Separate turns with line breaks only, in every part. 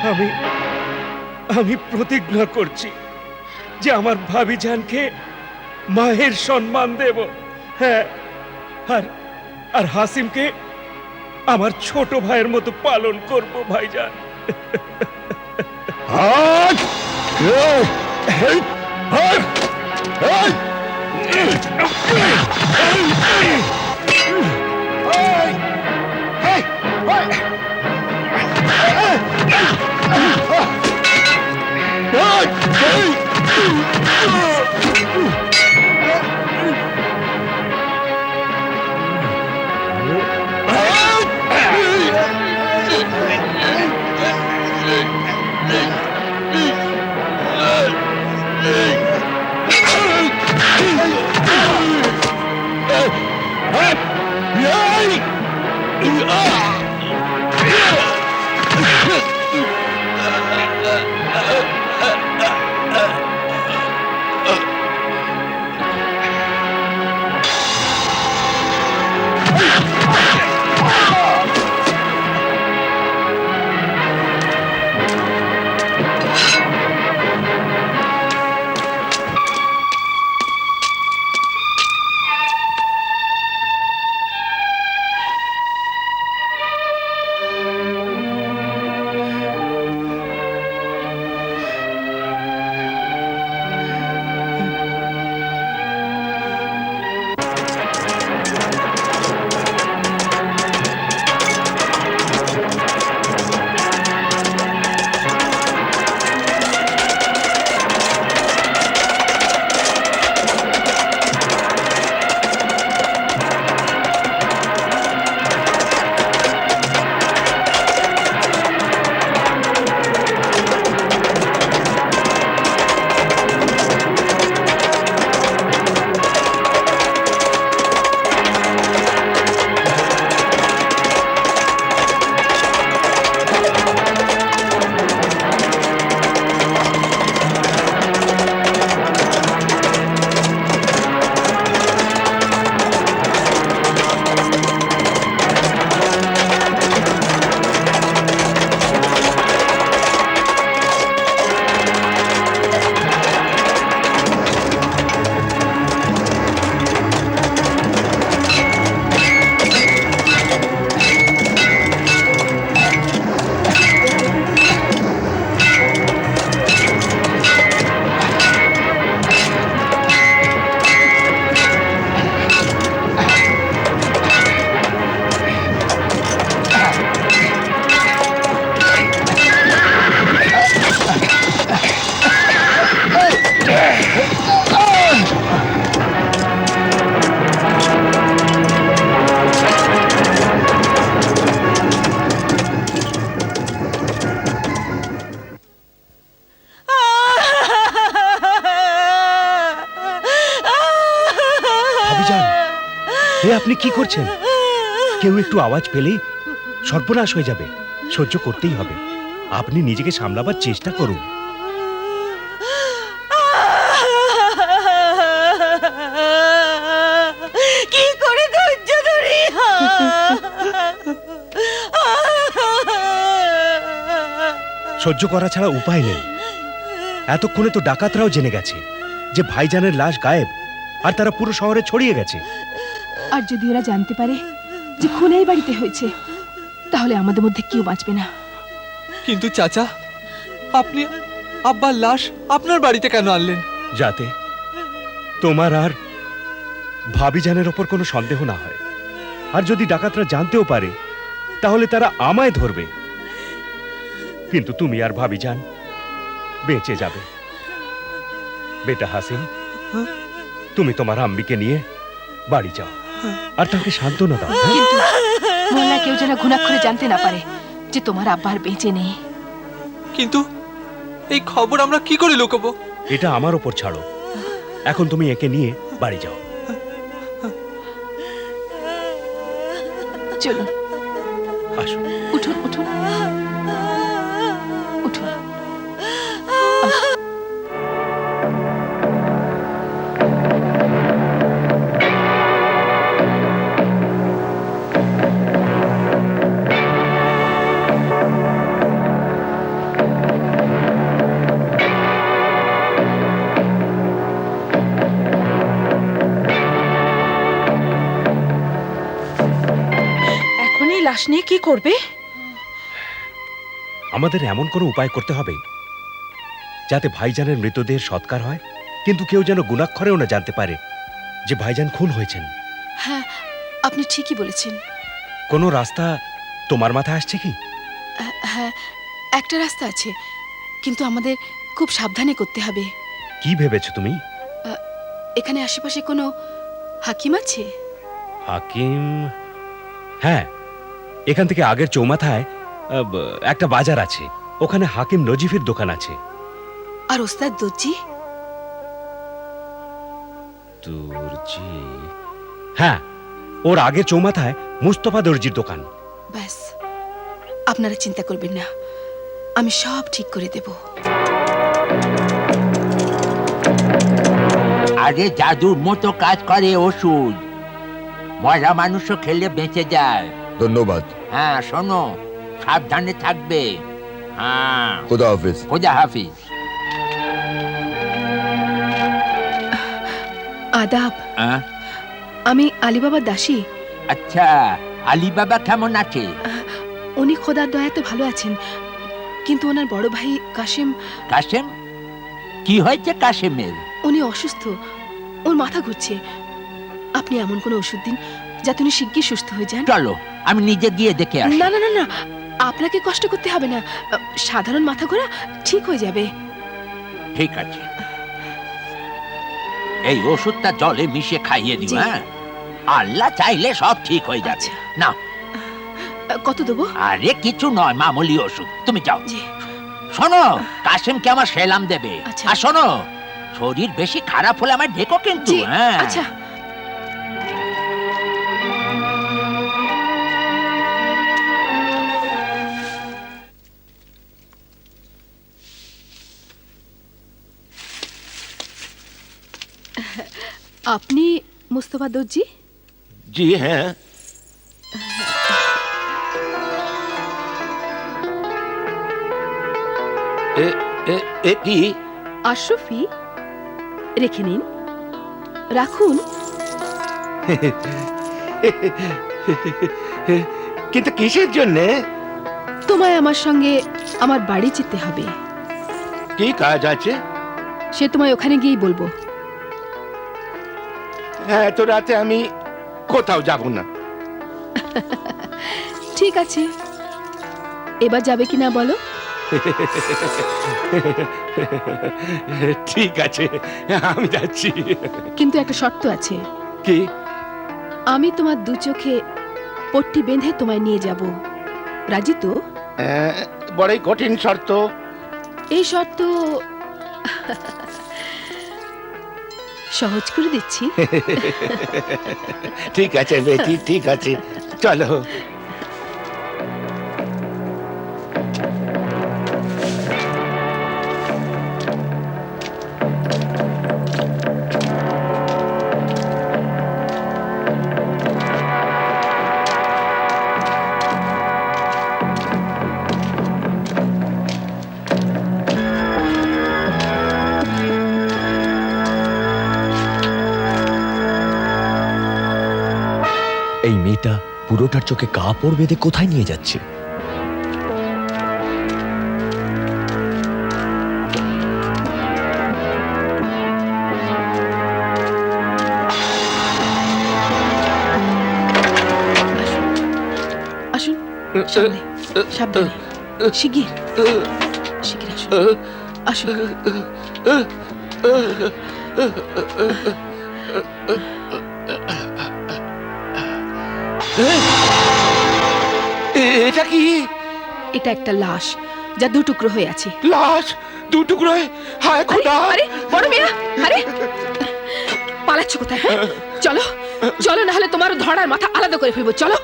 আমি আমি প্রতিজ্ঞা করছি যে আমার ভাবিজানকে মায়ের সম্মান দেব। হ্যাঁ, আর আর হাসিমকে আমার ছোট ভাইয়ের মতো পালন করব ভাইজান। আপনি কি করছেন? কেউ একটু আওয়াজ পেলেই সর্বনাশ হয়ে যাবে। সহ্য করতেই হবে। আপনি নিজেকে সামলাবার চেষ্টা করুন।
কি করে ধৈর্য ধরি?
সহ্য করা ছাড়া উপায় নেই। এতক্ষণে তো ডাকাতরাও জেনে গেছে যে ভাইজানের লাশ গায়েব, আর তারা পুরো শহরে ছড়িয়ে গেছে।
আর যদি ওরা জানতে পারে যে খুন এই বাড়িতে হয়েছে, তাহলে আমাদের মধ্যে কেউ বাঁচবে না।
কিন্তু চাচা, আপনি আব্বার লাশ আপনার বাড়িতে কেন আনলেন?
যাতে তোমার আর ভাবিজানের ওপর কোনো সন্দেহ না হয়। আর যদি ডাকাতরা জানতেও পারে, তাহলে তারা আমায় ধরবে। কিন্তু তুমি আর ভাবিজান বেঁচে যাবে। বেটা হাসিম, তুমি তোমার আম্মিকে নিয়ে বাড়ি যাও আর তাকে সান্ত্বনা দাও।
কিন্তু মোল্লা কেউ যেন ঘুণাক্ষরে জানতে না পারে যে তোমার আব্বার বেঁচে নেই।
কিন্তু এই খবর আমরা কি করে লুকাবো?
এটা আমার ওপর ছাড়ো। এখন তুমি একে নিয়ে বাড়ি যাও।
চলুন,
আসো।
উঠুন উঠুন উঠুন। লাশ নিয়ে কি করবে?
আমাদের এমন কোনো উপায় করতে হবে যাতে ভাইজানের মৃতদেহের সৎকার হয়, কিন্তু কেউ যেন গুণাক্ষরেও না জানতে পারে যে ভাইজান খুন হয়েছেন।
হ্যাঁ, আপনি ঠিকই বলেছেন।
কোনো রাস্তা তোমার মাথায় আসছে কি?
হ্যাঁ, একটা রাস্তা আছে, কিন্তু আমাদের খুব সাবধানে করতে হবে।
কি ভেবেছো তুমি?
এখানে আশেপাশে কোনো হাকিম আছে?
হাকিম? হ্যাঁ, এখান থেকে আগের চৌমাথায় একটা বাজার আছে, ওখানে হাকিম নজিফের দোকান আছে।
আর ওস্তাদ দর্জি?
দর্জি? হ্যাঁ, ওর আগের চৌমাথায় মুস্তফা দর্জির দোকান।
ব্যাস, আপনারা চিন্তা করবেন না, আমি সব ঠিক করে দেব।
আরে জাদুর মতো কাজ করে ওষুধ, মরা মানুষও খেলে বেঁচে যায়।
ধন্যবাদ।
হ্যাঁ শোনো, সাবধানে থাকবে। হ্যাঁ,
খোদা হাফিজ।
খোদা হাফিজ।
আদাব,
হ্যাঁ?
আমি আলিবাবার দাসী।
আচ্ছা, আলী বাবা কেমন আছে?
উনি খোদার দয়াতে ভালো আছেন, কিন্তু ওনার বড় ভাই কাশেম।
কাশেম? কি হয়েছে কাশেমের?
উনি অসুস্থ, ওর মাথা ঘুরছে। আপনি এমন কোনো ওষুধ দিন যাতে উনি শিগগির সুস্থ হয়ে যান।
চলো আমি নিজে গিয়ে দেখে আসি।
না না না না, আপনাকে কষ্ট করতে হবে না, সাধারণ মাথা ঘোরা ঠিক হয়ে যাবে।
ঠিক আছে, এই ওষুধটা জলে মিশিয়ে খাইয়ে দিও।
জি।
হ্যাঁ, আল্লাহ চাইলে সব ঠিক হয়ে যাবে।
আচ্ছা।
না,
কত দেবো?
আরে কিছু নয়, মামুলি ওষুধ, তুমি যাও।
জি।
শোনো, কাশেমকে আমার সেলাম দেবে।
আচ্ছা।
আর শোনো, শরীর বেশি খারাপ হলে আমার ডেকো কিন্তু।
জি,
হ্যাঁ
আচ্ছা। আপনি মুস্তফা দর্জি?
জি হ্যাঁ। এ কি?
আশরফি, রেখে নিন। রাখুন।
কিন্তু কিসের জন্য?
তোমায় আমার সঙ্গে আমার বাড়ি যেতে হবে।
কি কাজ আছে?
সে তোমায় ওখানে গিয়েই বলবো।
হ্যাঁ, তো রাতে আমি কোথাও যাব না।
ঠিক আছে, এবার যাবে কিনা বলো?
ঠিক আছে, আমি যাচ্ছি।
কিন্তু একটা শর্ত আছে।
কি?
আমি তোমার দু চোখে পট্টি বেঁধে তোমায় নিয়ে যাব। রাজি তো?
বড়ই কঠিন শর্ত।
এই শর্ত সহজ করে দিচ্ছি।
ঠিক আছে বেটি, ঠিক আছে, চলো।
এই মেয়েটা পুরোটার চোখে কাপড় বেঁধে কোথায় নিয়ে যাচ্ছে?
আসুন, সামনে, সাবধানে, শিগগির, শিগগির আসুন, আসুন।
এটা কি?
এটা একটা লাশ, যা দু টুকরো হয়ে আছে।
লাশ দু টুকরোয়? হায়
আরে,
খোদা!
আরে, বড় মেয়া, আরে পালাচ্ছ কোথায়? হ্যাঁ? চলো, চলো, না হলে তোমার ধড়ার মাথা আলাদা করে ফেলবো। চলো,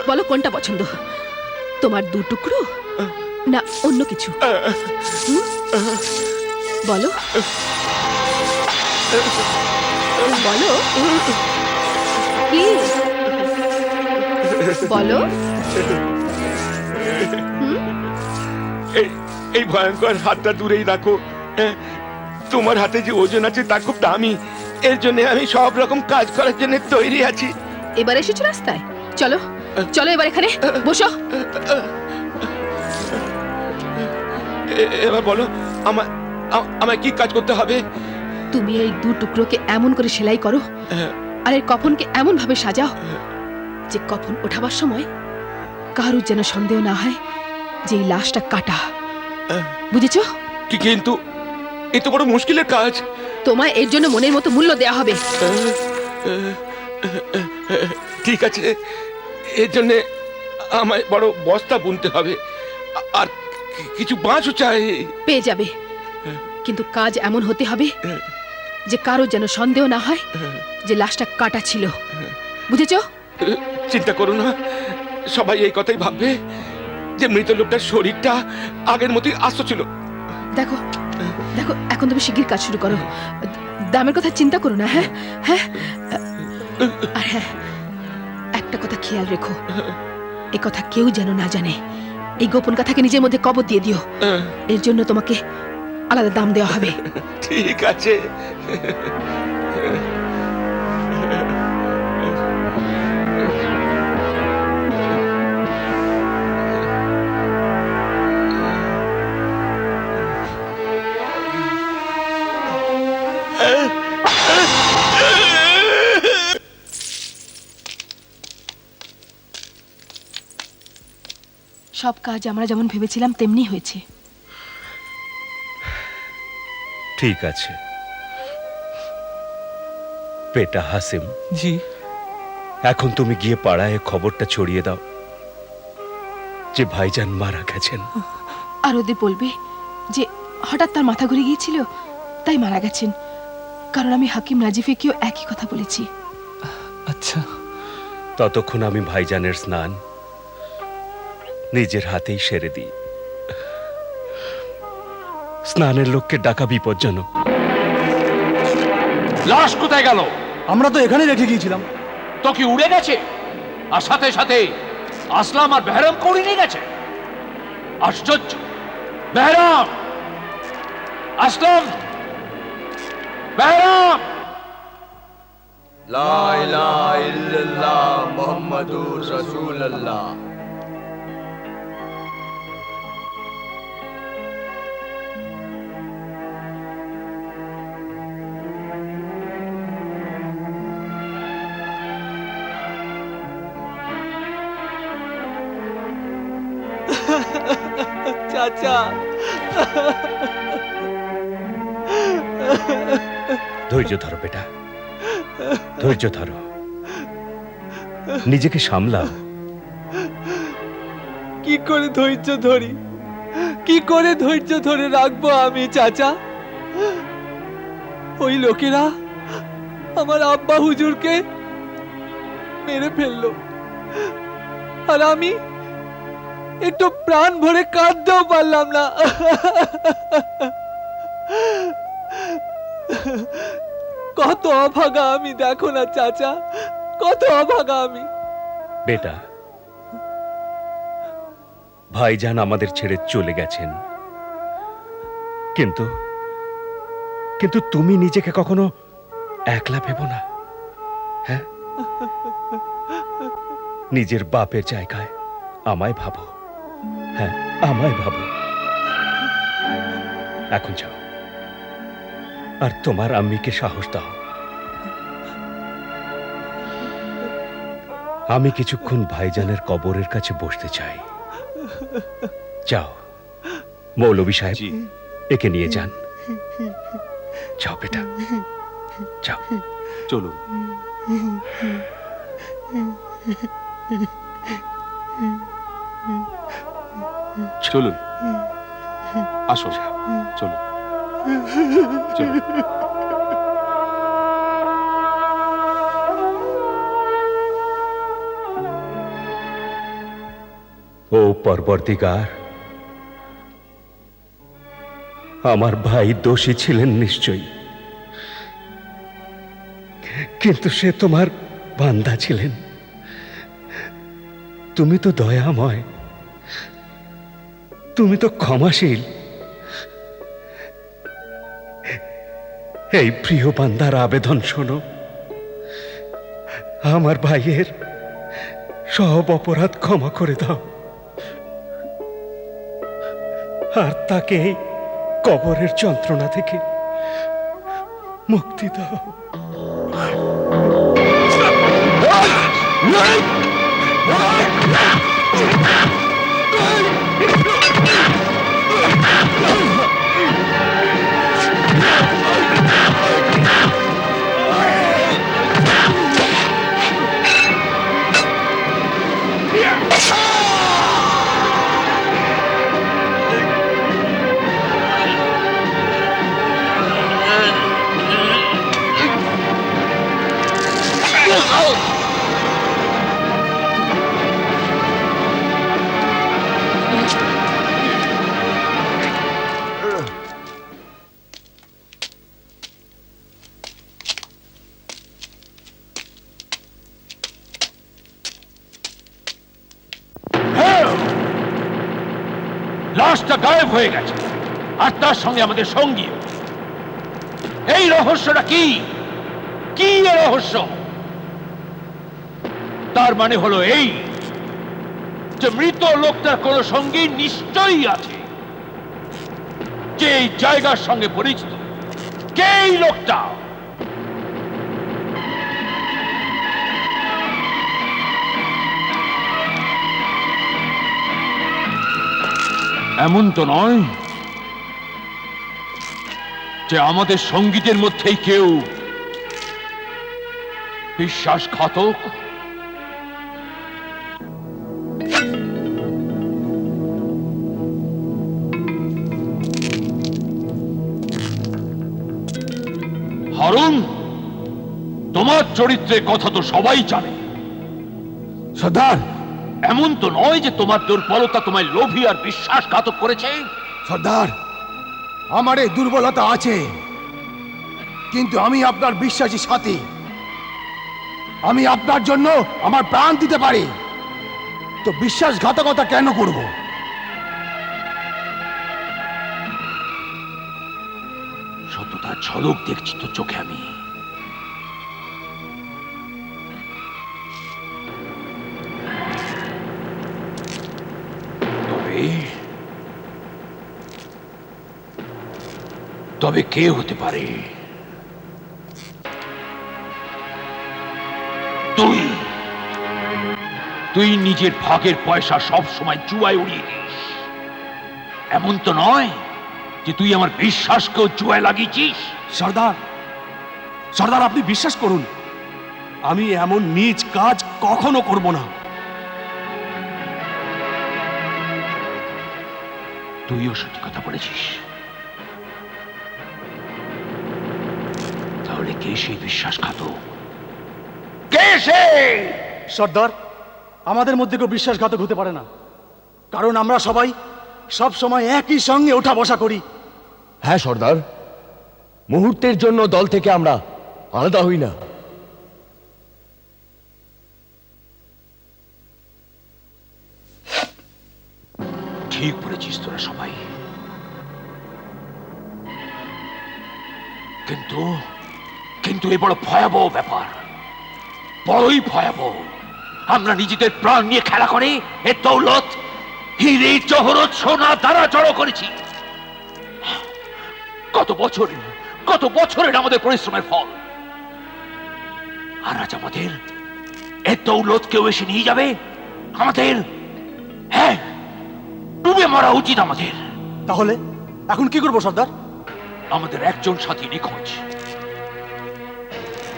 বলো কোনটা পছন্দ, তোমার দু টুকরো না অন্য কিছু? হুম? বলো, বলো কি, বলো।
এই ভয়ঙ্কর হাতটা দূরেই রাখো। তোমার হাতে যে ওজন আছে তা খুব দামি, এর জন্য আমি সব রকম কাজ করার জন্য তৈরি আছি।
এবার এসেছো রাস্তায়, চলো চলো এবার এখানে বসো।
এবার বলো আমার আমায় কি কাজ করতে হবে?
তুমি এই দু টুকরোকে এমন করে সেলাই করো আর এই কফনকে এমন ভাবে সাজাও যে কফন ওঠাবার সময় কারুর যেন সন্দেহ না হয় যে এই লাশটা কাটা। বুঝেছো?
কিন্তু এ তো বড় মুশকিলের কাজ।
তোমায় এর জন্য মনের মতো মূল্য দেয়া হবে।
ঠিক আছে, এর জন্য আমায় বড় বস্তা বুনতে হবে, আর কিছু বাঁশও চাই।
পেয়ে যাবে, কিন্তু কাজ এমন হতে হবে যে কারোর যেন সন্দেহ না হয় যে লাশটা কাটা ছিল। বুঝেছো?
চিন্তা করো না, সবাই এই কথাই ভাববে যে মৃত লোকটার শরীরটা আগের মতোই আস্ত ছিল।
দেখো দেখো, এখন তুমি শিগগির কাজ শুরু করো। দামের কথা চিন্তা করো না। হ্যাঁ হ্যাঁ, আর হ্যাঁ, একটা কথা খেয়াল রেখো, এ কথা কেউ যেন না জানে। এই গোপন কথাকে নিজের মধ্যে কবর দিয়ে দিও। এর জন্য তোমাকে আলাদা দাম দেওয়া হবে।
ঠিক আছে।
সব কাজ আমরা যেমন ভেবেছিলাম তেমনি হয়েছে।
ঠিক আছে বেটা হাসিম,
জি।
এখন তুমি গিয়ে পাড়ায় খবরটা ছড়িয়ে দাও যে ভাইজান মারা গেছেন।
আর ওদের বলবে যে হঠাৎ তার মাথা ঘুরে গিয়েছিল, তাই মারা গেছেন। কারণ আমি হাকিম রাজিফেকেও একই কথা বলেছি।
আচ্ছা।
ততক্ষণ আমি ভাইজানের স্নান নিজের হাতেই সেরে দিই। স্নানের লোককে ডাকা বিপজ্জনক।
লাশ কোথায় গেল?
আমরা তো এখানে রেখে গিয়েছিলাম।
তো কি উড়ে গেছে? আর সাথে সাথে আসলাম আর বেহরাম করে নিয়ে গেছে? আশ্চর্য! বেহরাম, আসলাম, বেহরাম!
লা ইলাহা ইল্লাল্লাহ মুহাম্মাদুর রাসূলুল্লাহ।
চাচা,
ধৈর্য ধরো বেটা, ধৈর্য ধরো, নিজেকে সামলাও।
কি করে ধৈর্য ধরি, কি করে ধৈর্য ধরে রাখবো আমি চাচা? ওই লোকেরা আমার আব্বা হুজুরকে মেরে ফেললো, আর আমি একটু প্রাণ ভরে কাঁদতেও পারলাম না। কত অভাগা আমি, দেখো না চাচা, কত অভাগা আমি।
বেটা, ভাইজান আমাদের ছেড়ে চলে গেছেন, কিন্তু কিন্তু তুমি নিজেকে কখনো একলা ভেবো না। হ্যাঁ, নিজের বাপের জায়গায় আমায় ভাবো। হ্যাঁ, আমায় ভাবো। এখন যাও আর তোমার আম্মিকে সাহস দাও। আমি কিছুক্ষণ ভাইজানের কবরের কাছে বসতে চাই। যাও মৌলভী সাহেব, একে নিয়ে যান। যাও বেটা, যাও।
চলুন। চলুন, আসো, চলুন, চলুন।
ও পরবর্তীকার, আমার ভাই দোষী ছিলেন নিশ্চয়ই, কিন্তু সে তোমার বান্দা ছিলেন। তুমি তো দয়াময়, তুমি তো ক্ষমাশীল। এই প্রিয় বান্দার আবেদন শোনো। আমার ভাইয়ের সব অপরাধ ক্ষমা করে দাও, আর তাকে এই কবরের যন্ত্রণা থেকে মুক্তি দাও।
লাশটা গায়েব হয়ে গেছে, আর তার সঙ্গে আমাদের সঙ্গী। এই রহস্যটা কি? কি এ রহস্য? তার মানে হলো এই যে মৃত লোকটার কোন সঙ্গী নিশ্চয়ই আছে, যে এই জায়গার সঙ্গে পরিচিত। কে এই লোকটা? এমন তো নয় যে আমাদের সঙ্গীতের মধ্যেই কেউ বিশ্বাসঘাতক। হারুন, তোমার চরিত্রের কথা তো সবাই জানে।
সর্দার,
এমন তো নয় যে তোমার দুর্বলতা তোমায় লোভী আর বিশ্বাসঘাতক করেছে।
সর্দার, আমার এই দুর্বলতা আছে, কিন্তু আমি আপনার বিশ্বাসী সাথী। আমি আপনার জন্য আমার প্রাণ দিতে পারি, তো বিশ্বাসঘাতকতা কেন করব?
সত্যতার ঝলক দেখছি তো চোখে আমি। তবে কে হতে পারে? তুই তুই নিজের ভাগের পয়সা সব সময় জুয়ায় উড়িয়ে দিস। এমন তো নয় যে তুই আমার বিশ্বাসকেও জুয়ায় লাগিয়েছিস।
সর্দার, সর্দার আপনি বিশ্বাস করুন, আমি এমন নীচ কাজ কখনো করব না।
তুইও সত্যি কথা বলেছিস। তাহলে কে সেই বিশ্বাসঘাতক? কে সে?
সর্দার, আমাদের মধ্যে কেউ বিশ্বাসঘাতক হতে পারে না, কারণ আমরা সবাই সব সময় একই সঙ্গে ওঠা বসা করি।
হ্যাঁ সর্দার, মুহূর্তের জন্য দল থেকে আমরা আলাদা হই না।
ঠিক বলেছিস তোরা সবাই, কিন্তু কিন্তু এ বড় ভয়াবহ ব্যাপার, বড়ই ভয়াবহ। আমরা নিজেদের প্রাণ নিয়ে খেলা করে এ দৌলত, হিরে, জহরত, সোনা দ্বারা জড়ো করেছি। কত বছরের আমাদের পরিশ্রমের ফল, আর আজ আমাদের এ দৌলত কেউ এসে নিয়ে যাবে। আমাদের, হ্যাঁ, ডুবে মরা উচিত আমাদের।
তাহলে এখন কি করবো সর্দার?
আমাদের একজন সাথী নিখোঁজ,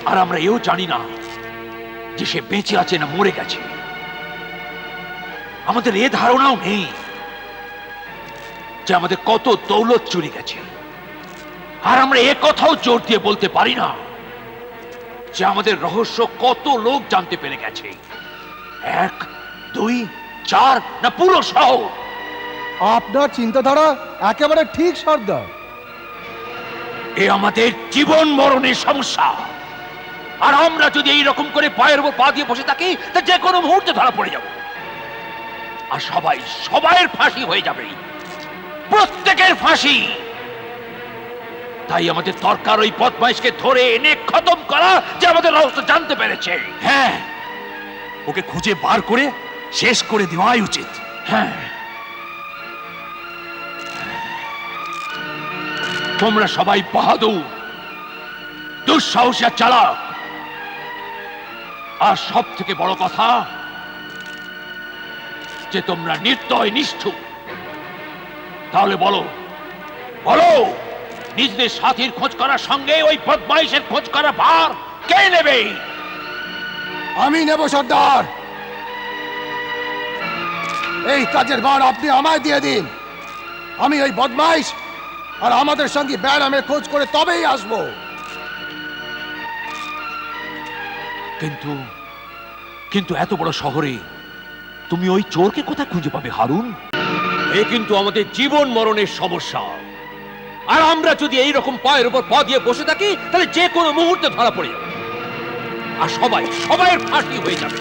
আর আমরা এও জানি না যে সে বেঁচে আছে না মরে গেছে। আমাদের এ ধারণাও নেই যে আমাদের কত দৌলত চুরি গেছে, আর আমরা এ কথাও জোর দিয়ে বলতে পারি না যে আমাদের রহস্য কত লোক জানতে পেরে গেছে। 1, 2, 4 না পুরো শহর।
আপনার চিন্তাধারা একেবারে ঠিক সর্দার।
এ আমাদের জীবন মরণের সমস্যা, আর আমরা যদি এইরকম করে পায়ের উপর পা দিয়ে বসে থাকি তা যে কোনো মুহূর্তে ধরা পড়ে যাব, আর সবাইয়ের ফাঁসি হয়ে যাবে, প্রত্যেকের ফাঁসি। তাই আমাদের দরকার ওই বদমাইশকে ধরে এনে খতম করা যে আমাদের রহস্য জানতে পেরেছে। হ্যাঁ, ওকে খুঁজে বার করে শেষ করে দেওয়াই উচিত। হ্যাঁ, তোমরা সবাই বাহাদুর, দুঃসাহসী আর চালাক, আর সব থেকে বড় কথা যে তোমরা নির্দয় নিষ্ঠুর। তাহলে বলো বলো, নিজেদের সাথীর খোঁজ করার সঙ্গে ওই বদমাইশের খোঁজ করা ভার কে নেবে?
আমি নেব সর্দার। এই কাজের ভার আপনি আমায় দিয়ে দিন। আমি ওই বদমাইশ আর আমাদের সঙ্গে ব্যারামের খোঁজ করে তবেই আসবো।
কিন্তু কিন্তু এত বড় শহরে তুমি ওই চোরকে কোথায় খুঁজে পাবে হারুন? এ কিন্তু আমাদের জীবন মরণের সমস্যা। আর আমরা যদি এই রকম পায়ের উপর পা দিয়ে বসে থাকি তাহলে যে কোনো মুহূর্তে ধরা পড়ে যাবে, আর সবাইয়ের ফাঁসি হয়ে যাবে,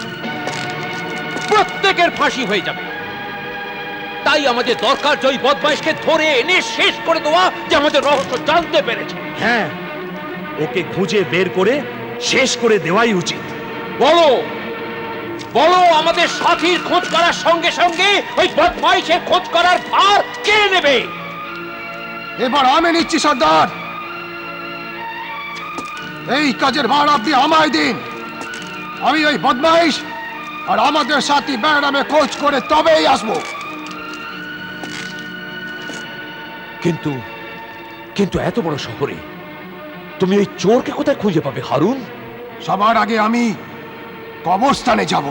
প্রত্যেকের ফাঁসি হয়ে যাবে। তাই আমাদের দরকার যে ওই বদমাইশকে ধরে এনে শেষ করে দেওয়া, যে আমাদের রহস্য জানতে পেরেছে।
হ্যাঁ, ওকে খুঁজে বের করে শেষ করে দেওয়াই উচিত।
বলো বলো, আমাদের সাথীর খোঁজ করার সঙ্গে সঙ্গে ওই বদমাইশের খোঁজ করার ভার কে নেবে?
এবার আমি নিচ্ছি সর্দার। এই কাজের ভার আপনি আমায় দিন। আমি ওই বদমাইশ আর আমাদের সাথী ব্যারামে খোঁজ করে তবেই আসবো।
কিন্তু কিন্তু এত বড় শহরে তুমি ওই চোরকে কোথায় খুঁজে পাবে হারুন?
সবার আগে আমি কবরস্থানে যাব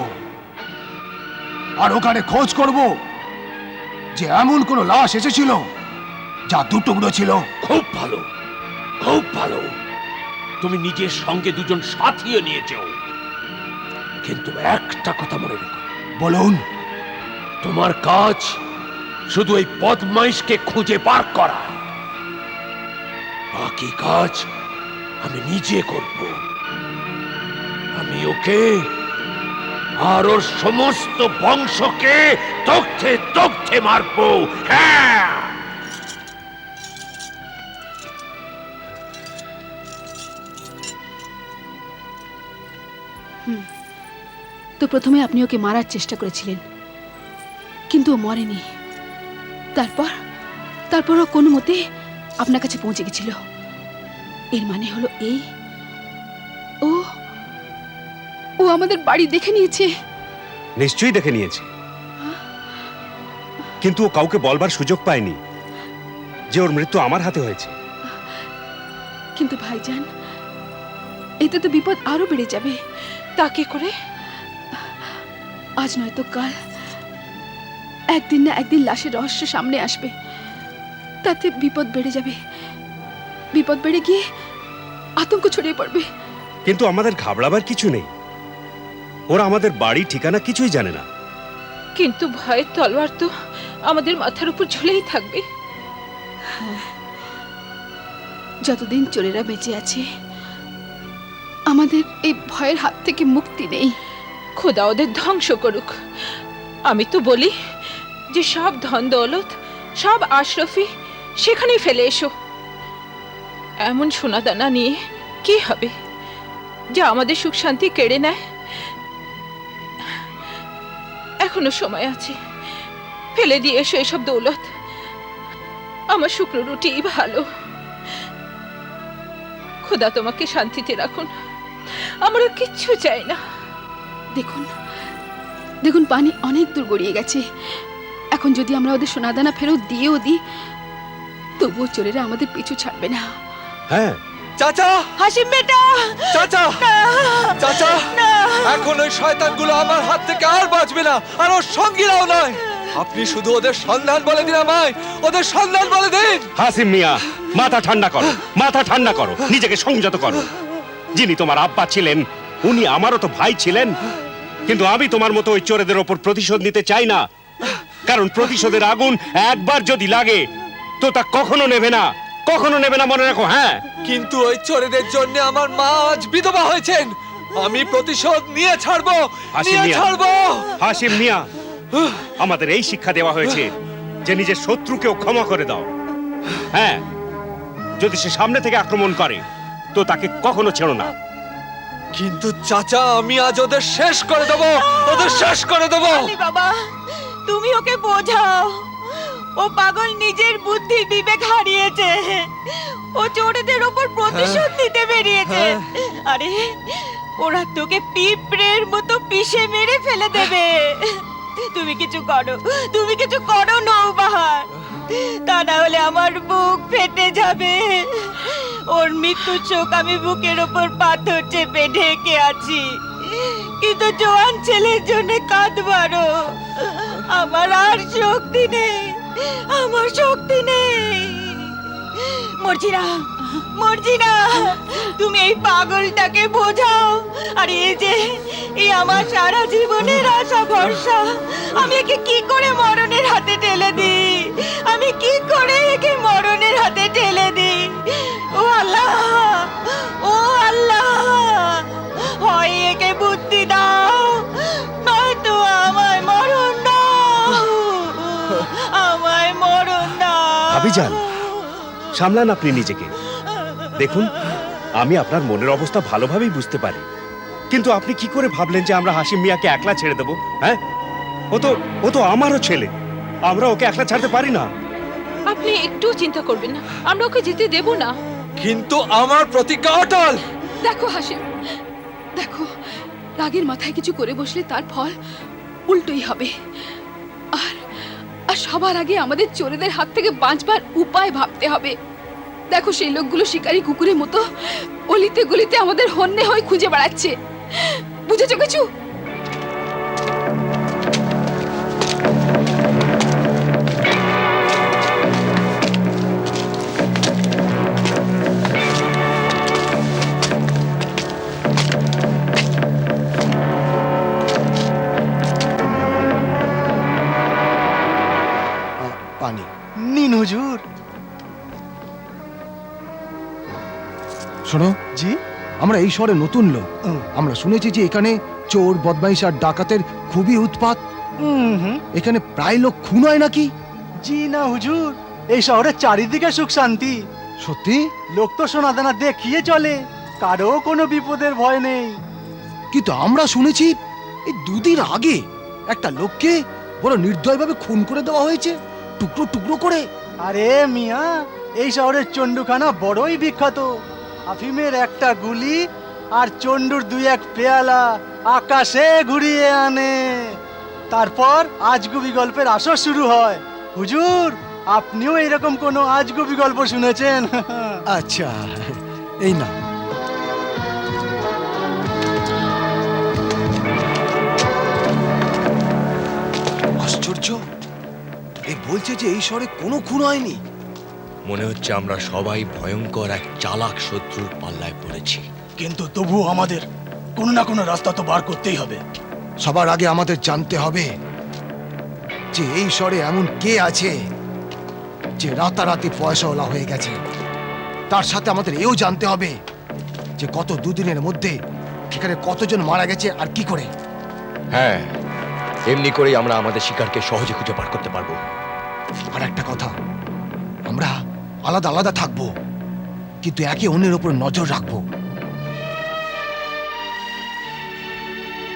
আর ওখানে খোঁজ করব যে এমন কোন লাশ এসেছিল যা দুটুকরো ছিল।
খুব ভালো, খুব ভালো। তুমি নিজের সঙ্গে দুজন সাথীও নিয়েছো, কিন্তু একটা কথা মনে রেখো।
বলুন।
তোমার কাজ শুধু ওই বদমাইশকে খুঁজে বার করা, বাকি কাজ আমি নিজে করব। আমি ওকে আর ওর সমস্ত বংশকে দগ্ধে দগ্ধে মারবো। হ্যাঁ,
তো প্রথমে আপনি ওকে মারার চেষ্টা করেছিলেন, কিন্তু ও মরেনি। তারপর ও কোনো মতে আপনার কাছে পৌঁছে গেছিল। এর মানে হলো এই, ও আমাদের বাড়ি দেখে নিয়েছে।
নিশ্চয়ই দেখে নিয়েছে, কিন্তু ও কাউকে বলবার সুযোগ পায়নি যে ওর মৃত্যু আমার হাতে হয়েছে।
কিন্তু ভাইজান, এতে তো বিপদ আরো বেড়ে যাবে। তাকে করে আজ নয়তো কাল একদিন না একদিন লাশের রহস্য সামনে আসবে। তাতে বিপদ বেড়ে যাবে, বিপদ বেড়ে গিয়ে আতঙ্ক ছড়িয়ে পড়বে।
কিন্তু আমাদের ঘাবড়াবার কিছু নেই, ওরা আমাদের বাড়ি ঠিকানা কিছুই জানে না।
কিন্তু ভয়ের তলোয়ার তো আমাদের মাথার উপর ঝুলেই থাকবে।
যতদিন চোরেরা বেঁচে আছে আমাদের এই ভয়ের হাত থেকে মুক্তি নেই।
খোদা ওদের ধ্বংস করুক। আমি তো বলি যে সব ধন দৌলত, সব আশরফি সেখানেই ফেলে এসো। এমন সোনাদানা নিয়ে কি হবে যা আমাদের সুখ শান্তি কেড়ে নেয়? এখনো সময় আছে, ফেলে দিয়ে এসো এসব দৌলত। আমার শুকনো রুটি ভালো। খোদা তোমাকে শান্তিতে রাখুন, আমরা কিচ্ছু চাই না।
দেখুন পানি অনেক দূর গড়িয়ে গেছে। এখন যদি আমরা ওদের সোনাদানা ফেরত দিয়েও দিই, তবুও চোরেরা আমাদের পিছু ছাড়বে না।
হ্যাঁ,
চাচা,
হাসিম বেটা,
চাচা, চাচা, এখন ওই শয়তানগুলো আমার হাত থেকে আর বাঁচবে না, আর ওর সঙ্গীরাও নয়। আপনি শুধু ওদের সন্ধান বলে দিন আমায়, ওদের সন্ধান বলে দিন।
হাসিম মিয়া, মাথা ঠান্ডা করো, মাথা ঠান্ডা করো, নিজেকে সংযত করো। যিনি তোমার আব্বা ছিলেন উনি আমারও তো ভাই ছিলেন, কিন্তু আমি তোমার মতো ওই চোরেদের ওপর প্রতিশোধ নিতে চাই না। কারণ প্রতিশোধের আগুন একবার যদি লাগে তো তা কখনো নেবে না, কখনো নেবে না, মনে রাখো। হ্যাঁ,
কিন্তু ওই চোরেদের জন্য আমার মা আজ বিধবা হয়েছেন। আমি প্রতিশোধ নিয়ে ছাড়বো,
হাসিম
নিয়ে
মিয়া,
ছাড়বো।
হাসিম মিয়া, আমাদের এই শিক্ষা দেওয়া হয়েছে যে নিজের শত্রুকেও ক্ষমা করে দাও। হ্যাঁ, যদি সে সামনে থেকে আক্রমণ করে তো তাকে কখনো ছেড়ো না।
কিন্তু চাচা আমি আজ ওদের শেষ করে দেবো, ওদের শেষ করে দেবো।
বাবা তুমি ওকে বোঝাও, ও পাগল নিজের বুদ্ধি বিবেক হারিয়েছে, ও চোরেদের ওপর প্রতিশোধ নিতে বেরিয়েছে। আরে ওরা তোকে পিঁপড়ের মতো পিষে মেরে ফেলে দেবে। তুমি কিছু করো, তুমি কিছু করো নৌবাহার, তা না হলে আমার বুক ফেটে যাবে। ওর মৃত্যুর শোক আমি বুকের ওপর পাথর চেপে ঢেকে আছি, কিন্তু জোয়ান ছেলের জন্য কাঁদবারও আমার আর শক্তি নেই, আমার শক্তি নেই। মর্জিনা, মর্জিনা, তুমি এই পাগলটাকে বোঝাও। আর এই যে এই আমার সারা জীবনের আশা ভরসা, আমি একে কি করে মরণের হাতে ঠেলে দিই, আমি কি করে একে মরণের হাতে ঠেলে দিই। ও আল্লাহ, ও আল্লাহ, হয় একে বুদ্ধি দাও, নয়তো আমায় মরণ দাও, আমায় মরণ দাও।
ভাবিজান, সামলান আপনি নিজেকে। দেখুন, আমি আপনার মনের অবস্থা ভালোভাবেই বুঝতে পারি, কিন্তু আপনি কি করে ভাবলেন যে আমরা হাসিম মিয়াকে একলা ছেড়ে দেবো? হ্যাঁ, ও তো আমারও ছেলে, আমরা ওকে একলা ছাড়তে পারি না।
আপনি একটু চিন্তা করবেন না, আমরা ওকে যেতে দেব না।
কিন্তু আমার প্রতিজ্ঞা অটল।
দেখো হাসিম, দেখো রাগের মাথায় কিছু করে বসলে তার ফল উল্টোই হবে। আর আর সবার আগে আমাদের চোরেদের হাত থেকে বাঁচবার উপায় ভাবতে হবে। দেখো সেই লোকগুলো শিকারী কুকুরের মতো অলিতে গলিতে আমাদের হন্যে হয়ে খুঁজে বেড়াচ্ছে, বুঝেছো কিছু?
পানি নিন হুজুর। শোনো জি, আমরা এই শহরে নতুন লোক, আমরা শুনেছি যে এখানে চোর বদমাইশ আর ডাকাতের খুবই উৎপাত। এখানে প্রায় লোক খুন হয় নাকি?
জি না হুজুর, এই শহরের চারিদিকে সুখ শান্তি।
সত্যি?
লোক তো সোনাদানা দেখিয়ে চলে, কারো কোনো বিপদের ভয় নেই।
কিন্তু আমরা শুনেছি এই দুদিন আগে একটা লোককে বড় নির্দয়ভাবে খুন করে দেওয়া হয়েছে, টুকরো টুকরো করে।
আরে মিয়া, এই শহরের চন্ডুখানা বড়ই বিখ্যাত। আফিমের একটা গুলি আর চন্ডুর দুই এক পেয়ালা আকাশে ঘুরিয়ে আনে, তারপর আজগুবি গল্পের আসর শুরু হয়। হুজুর, আপনিও এরকম কোনো আজগুবি গল্প শুনেছেন?
আচ্ছা, এই না। আশ্চর্য, এ বলছে যে এই শহরে কোনো খুন হয়নি।
মনে হচ্ছে আমরা সবাই ভয়ঙ্কর এক চালাক শত্রুর পাল্লায় পড়েছি।
কিন্তু তবুও আমাদের কোনো না কোনো রাস্তা তো বার করতেই হবে।
সবার আগে আমাদের জানতে হবে যে এই শহরে এমন কে আছে যে রাতারাতি পয়সাওয়ালা হয়ে গেছে। তার সাথে আমাদের এও জানতে হবে যে গত দুদিনের মধ্যে এখানে কতজন মারা গেছে আর কি করে।
হ্যাঁ, এমনি করেই আমরা আমাদের শিকারকে সহজে খুঁজে বার করতে পারবো।
আর একটা কথা, আমরা আলাদা আলাদা থাকবো, কিন্তু একে অন্যের উপর নজর রাখবো।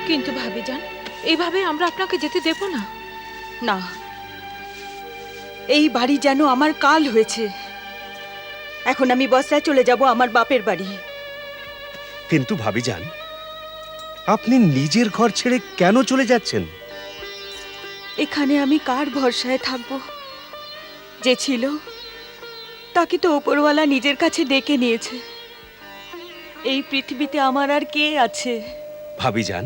কিন্তু ভাবিজান, এইভাবে আমরা আপনাকে যেতে দেব না।
না, এই বাড়ি যেন আমার কাল হয়েছে। এখন আমি বস্তায় চলে যাব আমার বাপের বাড়ি।
কিন্তু ভাবিজান, আপনি নিজের ঘর ছেড়ে কেন চলে যাচ্ছেন?
এখানে আমি কার ভরসায় থাকবো? যে ছিল তাকে তো ওপরওয়ালা নিজের কাছে ডেকে নিয়েছে। এই পৃথিবীতে আমার আর কে আছে?
ভাবিজান,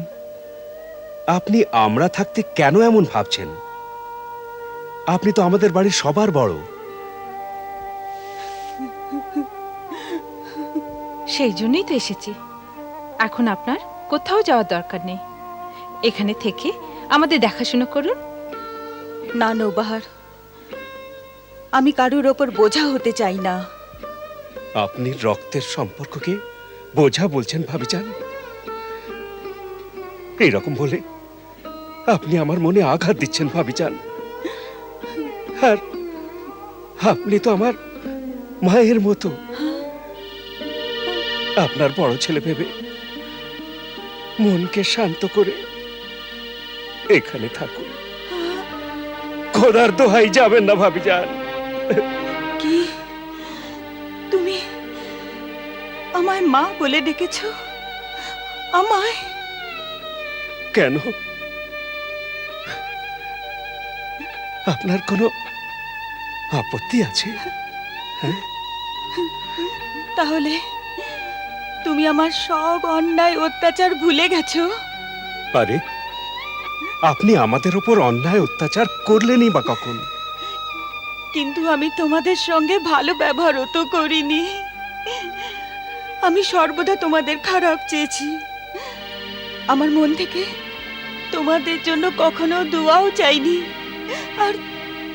আপনি আমরা থাকতে কেন এমন ভাবছেন? আপনি তো আমাদের বাড়ির সবার বড়।
সেই জন্যই তো এসেছি। এখন আপনার কোথাও যাওয়ার দরকার নেই, এখানে থেকে আমাদের দেখাশোনা করুন।
না নৌবাহার, আমি কারুর ওপর বোঝা হতে চাই না।
আপনি রক্তের সম্পর্ককে বোঝা বলছেন ভাবিজান? এইরকম বলে আপনি আমার মনে আঘাত দিচ্ছেন ভাবিজান। আর আপনি তো আমার মায়ের মতো। আপনার বড় ছেলে ভেবে মনকে শান্ত করে এখানে থাকুন। খোদার দোহাই যাবেন না ভাবিজান।
কি তুমি আমায় মা বলে ডেকেছ? আমায়?
কেন? আপনার কোনো আপত্তি আছে?
তাহলে তুমি আমার সব অন্যায় অত্যাচার ভুলে গেছো?
আরে, আপনি আমাদের উপর অন্যায় অত্যাচার করলেনই বা কখন?
কিন্তু আমি তোমাদের সঙ্গে ভালো ব্যবহারও তো করিনি। আমি সর্বদা তোমাদের খারাপ চেয়েছি। আমার মন থেকে তোমাদের জন্য কখনো দোয়াও চাইনি। আর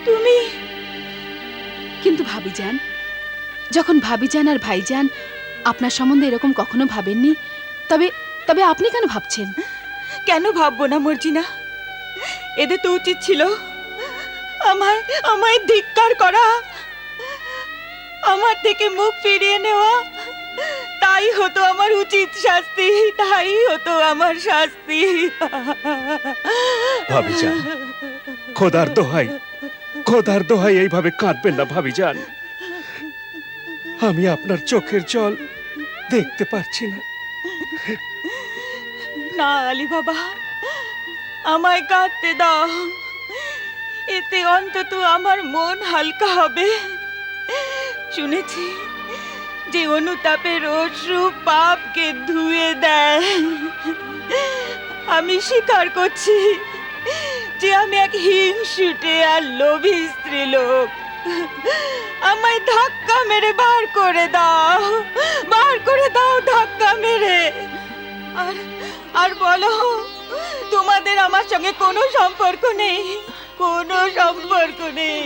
তুমি?
কিন্তু ভাবিজান, যখন ভাবিজান আর ভাইজান আপনার সম্বন্ধে এরকম কখনো ভাবেননি, তবে তবে আপনি কেন ভাবছেন?
কেন ভাববো না মর্জিনা? এদের তো উচিত ছিল আমায় আমায় ধিক্কার করা, আমার থেকে মুখ ফিরিয়ে নেওয়া। তাই হতো আমার উচিত শাস্তি, তাই হতো আমার শাস্তি।
ভাবিজান, খোদার দোহাই, খোদার দোহাই এইভাবে কাঁদবেন না ভাবিজান। আমি আপনার চোখের জল দেখতে পারছি না।
না আলী বাবা, আমায় কাঁদতে দাও। এতে অন্তত আমার মন হালকা হবে। শুনেছি যে অনুতাপের অশ্রু পাপকে ধুয়ে দেয়। আমি স্বীকার করছি যে আমি এক হিংসুটে আর লোভী স্ত্রীলোক। আমায় ধাক্কা মেরে বার করে দাও, বার করে দাও ধাক্কা মেরে। আর বলো তোমাদের আমার সঙ্গে কোনো সম্পর্ক নেই, কোনো সম্পর্ক নেই।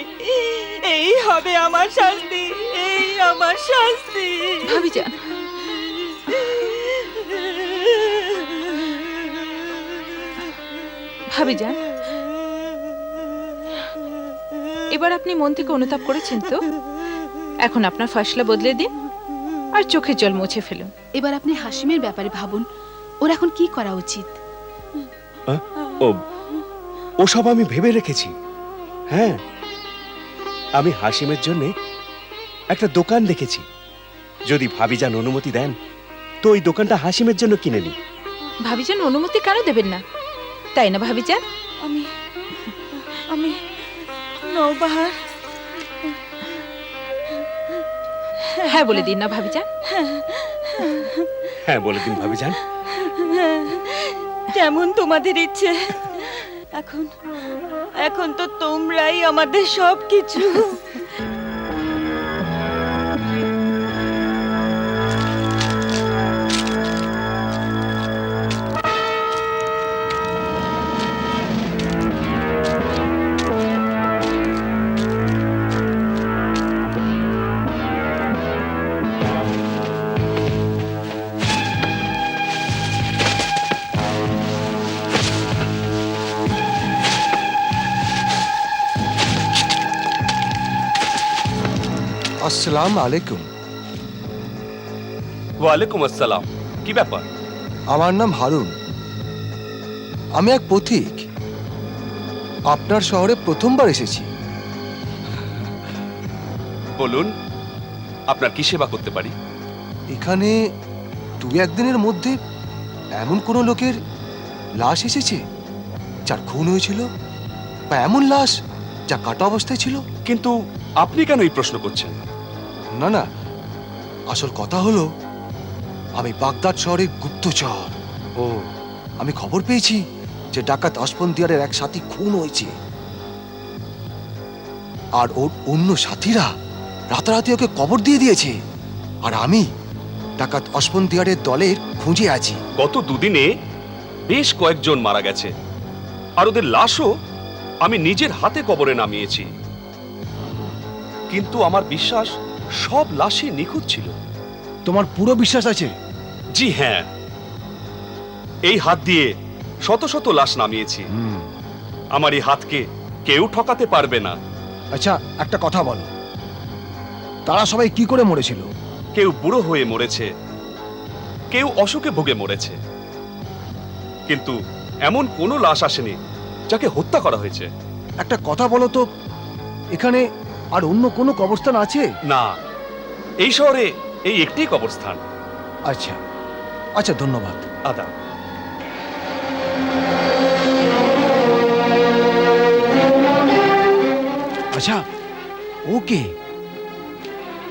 এই হবে আমার শাস্তি, এই আমার শাস্তি।
ভাবিজান, ভাবিজান, এবার আপনি মন থেকে অনুতাপ করেছেন তো? এখন আপনার ফয়সলা বদলে দিন আর চোখের জল মুছে ফেলুন।
এবার আপনি হাসিমের ব্যাপারে ভাবুন, ওর এখন কি করা উচিত।
ওসব আমি ভেবে রেখেছি। হ্যাঁ, আমি হাসিমের জন্য একটা দোকান দেখেছি। যদি ভাবিজান অনুমতি দেন তো ওই দোকানটা হাসিমের জন্য কিনে নি।
ভাবিজান অনুমতি কেন দেবেন না, তাই না ভাবিজান?
আমি আমি নওবাহার।
হ্যাঁ বলে দিন না ভাবিজান।
হ্যাঁ বলে দিন ভাবিজান।
যেমন তোমাদের ইচ্ছে। এখন এখন তো তোমরাই আমাদের সব কিছু।
আসসালামু আলাইকুম।
ওয়ালাইকুম আসসালাম। কি ব্যাপার?
আমার নাম হারুন। আমি এক পথিক। আপনার শহরে প্রথমবার এসেছি।
বলুন, আপনার কি সেবা করতে পারি?
এখানে দু একদিনের মধ্যে এমন কোনো লোকের লাশ এসেছে যার খুন হয়েছিল, বা এমন লাশ যা কাটা অবস্থায় ছিল?
কিন্তু আপনি কেন এই প্রশ্ন করছেন?
না না, আসল কথা হলো আমি বাগদাদ শহরের গুপ্তচর।
ও,
আমি খবর পেয়েছি যে ডাকাত আসফন্দিয়ারের এক সাথী খুন হয়েছে, আর ওর অন্য সাথীরা রাতারাতি ওকে কবর দিয়ে দিয়েছে। আর আমি ডাকাত আসফন্দিয়ারের দলের খুঁজে আছি।
গত দুদিনে বেশ কয়েকজন মারা গেছে, আর ওদের লাশও আমি নিজের হাতে কবরে নামিয়েছি। কিন্তু আমার বিশ্বাস সব লাশই নিখুঁত ছিল।
তোমার পুরো বিশ্বাস আছে?
জি হ্যাঁ, এই হাত দিয়ে শত শত লাশ নামিয়েছি। আমার এই হাতকে কেউ ঠকাতে পারবে না।
আচ্ছা, একটা কথা বলো, তারা সবাই কি করে মরেছিল?
কেউ বুড়ো হয়ে মরেছে, কেউ অসুখে ভুগে মরেছে, কিন্তু এমন কোনো লাশ আসেনি যাকে হত্যা করা হয়েছে।
একটা কথা বলো তো, এখানে আর অন্য কোনো কবরস্থান আছে?
না, এই শহরে এই একটি কবরস্থান।
আচ্ছা আচ্ছা, ধন্যবাদ।
আদা।
আচ্ছা, ওকে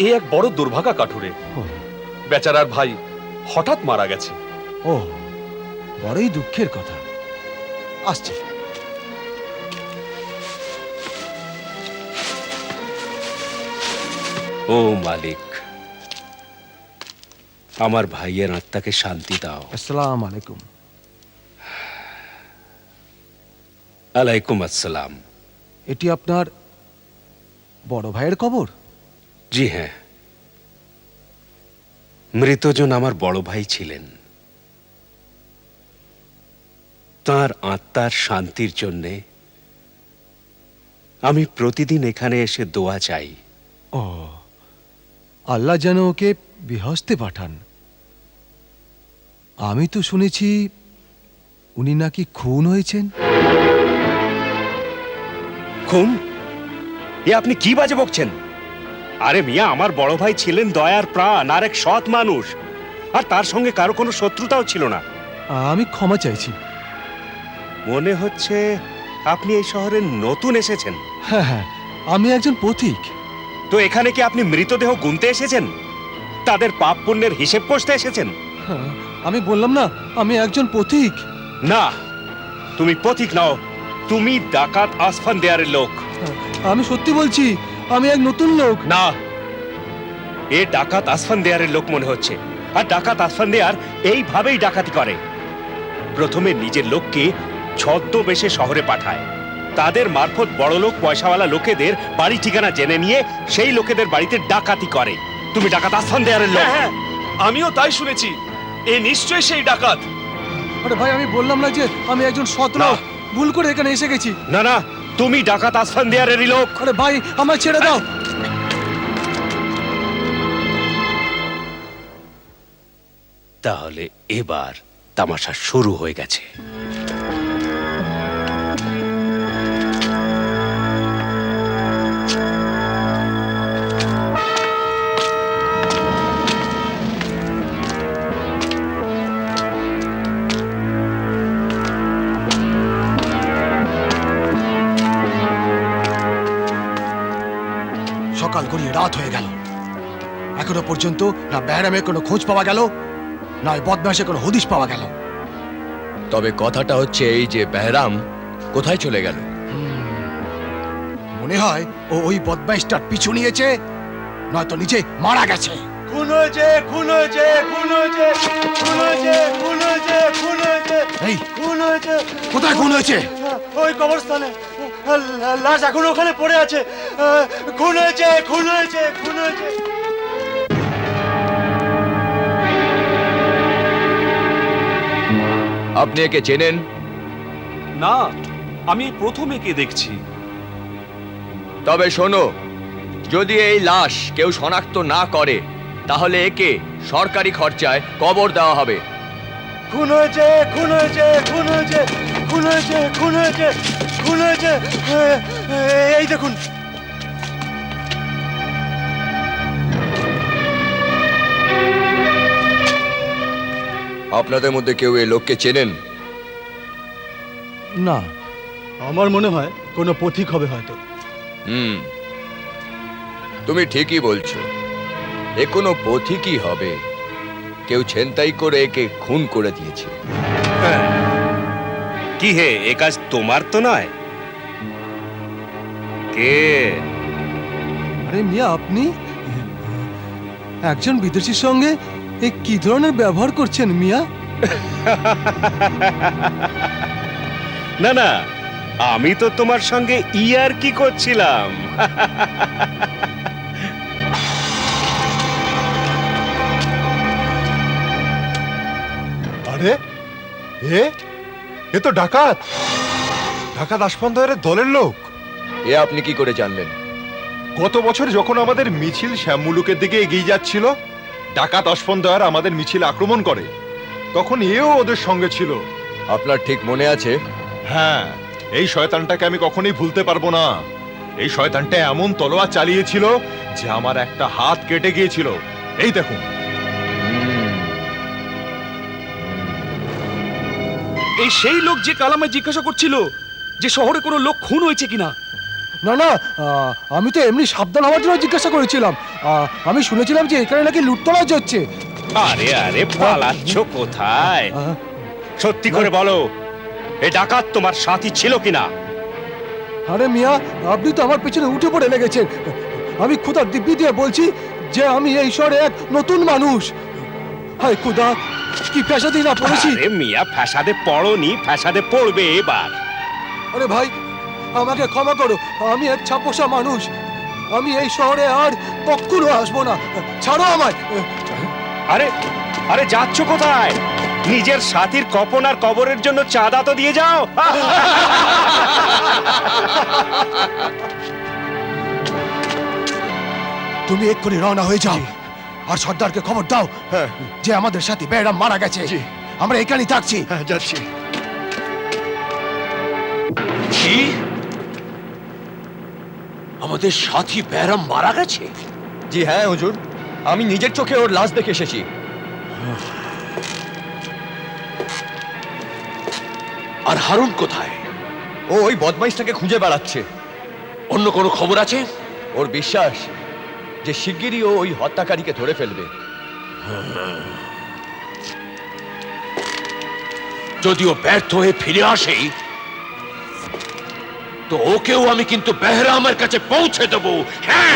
এ এক বড় দুর্ভাগা কাঠুরে। বেচারার ভাই হঠাৎ মারা গেছে।
ও, বড়ই দুঃখের কথা। আসছে।
ও মালিক, আমার ভাইয়ের আত্মাকে শান্তি দাও।
আসসালামু আলাইকুম।
আলাইকুম আসসালাম।
এটি আপনার বড় ভাইয়ের কবর?
জি হ্যাঁ, মৃতজন আমার বড় ভাই ছিলেন। তার আত্মার শান্তির জন্যে আমি প্রতিদিন এখানে এসে দোয়া চাই।
ও, আল্লাহ যেন ওকে বেহেশতে পাঠান। আমি তো শুনেছি উনি নাকি খুন হয়েছেন।
খুন? এ আপনি কি বাজে বকছেন? আরে মিয়া, আমার বড় ভাই ছিলেন দয়ার প্রাণ আর এক সৎ মানুষ, আর তার সঙ্গে কারো কোনো শত্রুতাও ছিল না।
আমি ক্ষমা চাইছি।
মনে হচ্ছে আপনি এই শহরে নতুন এসেছেন।
হ্যাঁ হ্যাঁ, আমি একজন পথিক।
তো এখানে কি আপনি মৃতদেহ গুনতে এসেছেন? তাদের পাপ পুণ্যের হিসেব কষতে এসেছেন?
হ্যাঁ, আমি বললাম না আমি একজন পথিক।
না, তুমি পথিক নাও, তুমি ডাকাত আসফান দেয়ারের লোক।
আমি সত্যি বলছি, আমি এক নতুন লোক।
না, এ ডাকাত আসফান দেয়ারের লোক মনে হচ্ছে। আর ডাকাত আসফান দেয়ার এইভাবেই ডাকাতি করে। প্রথমে নিজের লোককে ছদ্মবেশে শহরে পাঠায়, তাদের মারফত বড়লোক পয়সাওয়ালা লোকেদের বাড়ি ঠিকানা জেনে নিয়ে সেই লোকেদের বাড়িতে ডাকাতি করে। তুমি ডাকাত আসফান দেয়ারের লোক।
হ্যাঁ, আমিও তাই শুনেছি। এ নিশ্চয়ই সেই ডাকাত।
আরে ভাই, আমি বললাম না যে আমি একজন সৎ লোক? ভুল করে এখানে এসে গেছি।
না না, তুমি ডাকাত আসফান দেয়ারেরই লোক।
আরে ভাই, আমায় ছেড়ে দাও।
তাহলে এবার তামাশা শুরু হয়ে গেছে।
সকাল গড়িয়ে রাত হয়ে গেল, এখনো পর্যন্ত না বেহরামের কোনো খোঁজ পাওয়া গেল, না ওই বদমাশের কোনো হদিশ পাওয়া গেল।
তবে কথাটা হচ্ছে এই যে বেহরাম কোথায় চলে গেল?
মনে হয় ও ওই বদমাশটার পিছু নিয়েছে, নয়তো নিচে মারা গেছে।
খুন হয়েছে, খুন হয়েছে, খুন হয়েছে, খুন হয়েছে, খুন হয়েছে, খুন হয়েছে,
এই
খুন হয়েছে।
কোথায় খুন হয়েছে?
ওই কবরস্থানে লাশ এখন ওখানে পড়ে আছে। খুন হয়েছে, খুন হয়েছে, খুন হয়েছে।
আপনি একে চেনেন?
না, আমি প্রথম একে দেখছি।
তবে শোনো, যদি এই লাশ কেউ শনাক্ত না করে তাহলে একে সরকারি খরচায় কবর দেওয়া হবে।
খুন হয়েছে, খুন হয়েছে, খুন হয়েছে, খুন হয়েছে, খুন হয়েছে, খুন হয়েছে। এই দেখুন।
আপনাদের মধ্যে কেউ এই লোককে চেনেন?
না, আমার মনে হয় কোনো পথিক হবে হয়তো।
তুমি ঠিকই বলছো, এ কোনো পথিকই হবে। কেউ ছিনতাই করে একে খুন করে দিয়েছে।
কি হে, এ কাজ তোমার তো নয়? কে?
আরে মিয়া, আপনি একজন বিদেশির সঙ্গে এ কি ধরনের ব্যবহার করছেন মিয়া?
না না, আমি তো তোমার সঙ্গে ইয়ার কি করছিলাম।
আরে এ তো ডাকাত, ডাকাত আসফান দেয়ারের দলের লোক।
এ আপনি কি করে জানলেন?
গত বছর যখন আমাদের মিছিল শ্যামমুলুকের দিকে এগিয়ে যাচ্ছিল, ডাকাত আসফান দেয়ার আমাদের মিছিল আক্রমণ করে, তখন এও ওদের সঙ্গে ছিল।
আপনার ঠিক মনে আছে?
হ্যাঁ, এই শয়তানটাকে আমি কখনোই ভুলতে পারবো না। এই শয়তানটা এমন তলোয়ার চালিয়েছিল যে আমার একটা হাত কেটে গিয়েছিল। এই দেখুন।
এই সেই লোক যে কাল আমায় জিজ্ঞাসা করছিল যে শহরে কোনো লোক খুন হয়েছে কিনা।
না না, আমি তো এমনি সাবধান হওয়ার জন্য জিজ্ঞাসা করেছিলাম। আমি শুনেছিলাম যে এখানে নাকি লুটতরাজ হচ্ছে।
আরে আরে, পালাচ্ছ কোথায়? সত্যি করে বলো, এ ডাকাত তোমার সাথী ছিল কিনা?
আরে মিয়া, আপনি তো আমার পেছনে উঠে পড়ে লেগেছেন। আমি খুদার দিব্যি দিয়ে বলছি যে আমি এই শহরে এক নতুন মানুষ। হায় খুদা, কি ফ্যাসাদি না পড়েছি।
আরে মিয়া, ফ্যাসাদে পড়নি, ফ্যাসাদে পড়বে এবার।
আরে ভাই, আমাকে ক্ষমা করো, আমি এক ছাপোষা মানুষ। আমি এই শহরে আর কখনো আসবো না। ছাড়ো আমায়।
আরে আরে, যাচ্ছ কোথায়? নিজের সাথীর কপন আর কবরের জন্য চাঁদা তো দিয়ে যাও।
তুমি এক্ষুনি রওনা হয়ে যাও আর সর্দারকে খবর দাও যে আমাদের সাথী বেড়াম মারা গেছে। আমরা এখানেই থাকছি।
যাচ্ছি।
কি? আমাদের সাথী ব্যারাম মারা গেছে?
জি হ্যাঁ হুজুর, আমি নিজের চোখে ওর লাশ দেখে এসেছি।
আর হারুন কোথায়?
ও ওই বদমাইশটাকে খুঁজে বেড়াচ্ছে।
অন্য কোনো খবর আছে?
ওর বিশ্বাস যে শিগগিরই ও ওই হত্যাকারীকে ধরে ফেলবে।
যদিও ব্যর্থ হয়ে ফিরে আসে, তো ওকেও আমি কিন্তু বেহরামের কাছে পৌঁছে দেবো। হ্যাঁ।